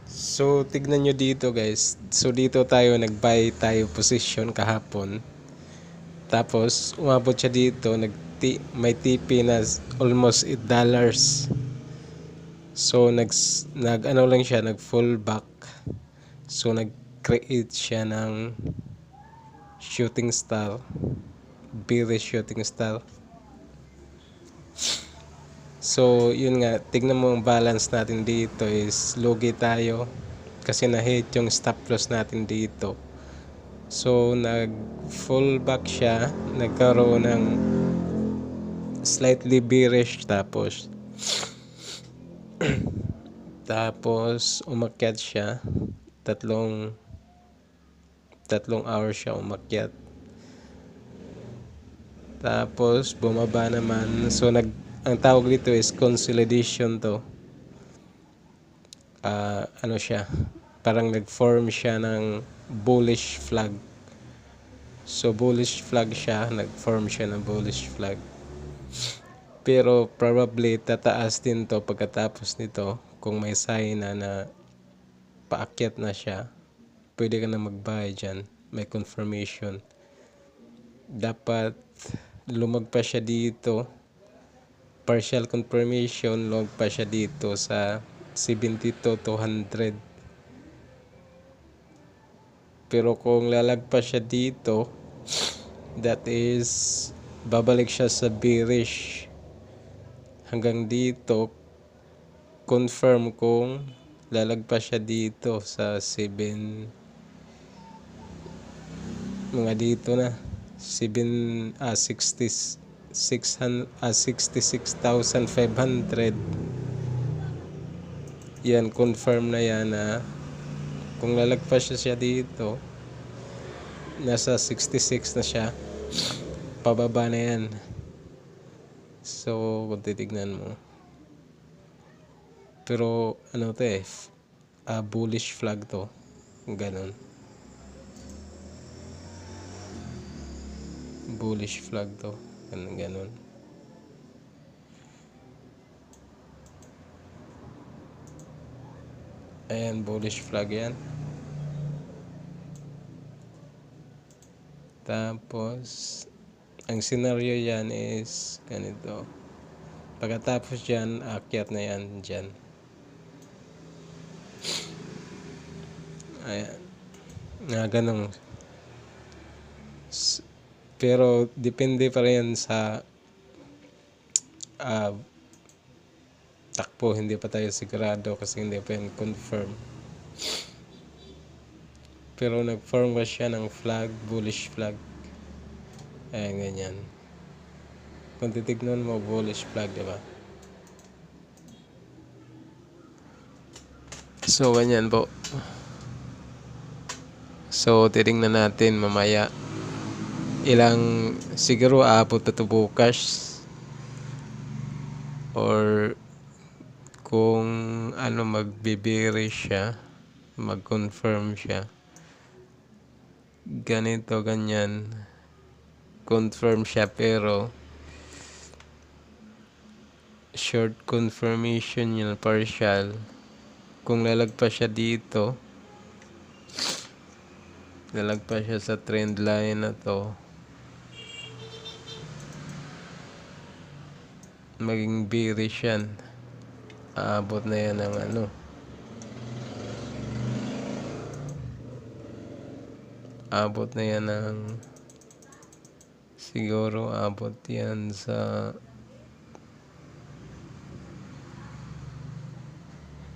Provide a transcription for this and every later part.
So, tignan nyo dito guys. So, dito tayo nag-buy tayo position kahapon. Tapos, umabot siya dito. May TP na almost $8. So, nag ano lang siya, nag full back. So, nag-create siya ng shooting star. Bearish shooting star. So, yun nga. Tignan mo ang balance natin dito is lugi tayo. Kasi na-hit yung stop loss natin dito. So, nag-full back siya, nagkaroon ng slightly bearish tapos umakyat siya, tatlong hours siya umakyat. Tapos bumaba naman. So, ang tawag dito is consolidation to. Ano siya? Parang nag-form siya ng bullish flag. So, bullish flag siya, nag-form siya ng bullish flag. Pero probably tataas din to pagkatapos nito kung may sign na paakyat na siya. Pwede ka na mag-buy dyan. May confirmation. Dapat lumagpa siya dito. Partial confirmation, lumagpa siya dito sa 72,200. Pero kung lalagpas siya dito, that is babalik siya sa bearish. Hanggang dito, confirm kung lalagpas siya dito sa 7, mga dito na 66,500. Yan, confirm na yan na kung lalagpas siya dito, nasa 66 na siya, pababa na yan. So, kung titignan mo, pero ano to bullish flag to, ganun, bullish flag to, ganun. Ayan, bullish flag yan. Tapos ang scenario yan is ganito. Pagkatapos dyan, akyat na yan dyan. Ayan, ganun. Pero depende pa rin sa takbo. Hindi pa tayo sigurado kasi hindi pa yan confirm. Pero nag-form ba siya ng flag, bullish flag. Ayan, ganyan. Kung titignan mo, bullish flag, diba? So, ganyan po. So, titingnan natin mamaya. Siguro aabot na ito bukas. Or kung magbe-bearish siya, mag-confirm siya. Ganito, ganyan. Confirm siya pero short confirmation yun, partial. Kung lalagpas siya dito, lalagpas siya sa trend line na to, maging bearish yan. Aabot na yan ng abot na yan ng siguro abot yan sa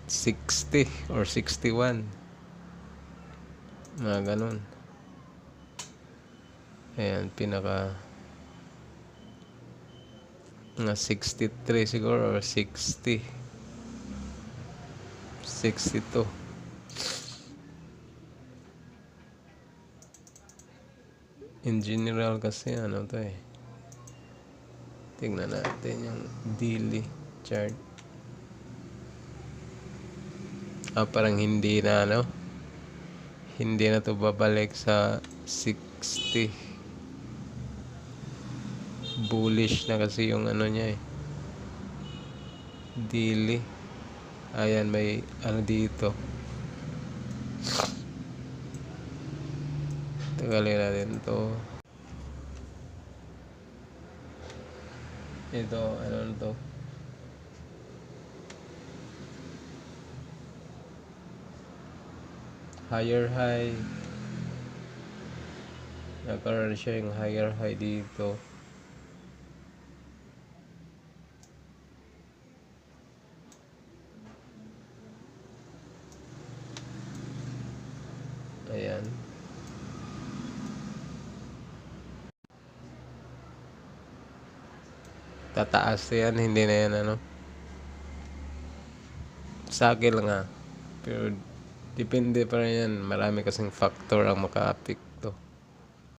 60 or 61, ganun. Ayan, pinaka 63 siguro or 60, 62. In general kasi to tingnan natin yung daily chart. Parang hindi na to babalik sa 60. Bullish na kasi yung niya daily. Ayan, may dito Tagalin natin to. Ito, ano na to? Higher high. Nagkaroon siya yung higher high dito. Ayan. Tataas yan, hindi na yan ano. Sa akin lang Pero depende pa rin yan. Marami kasing factor ang maka-affect.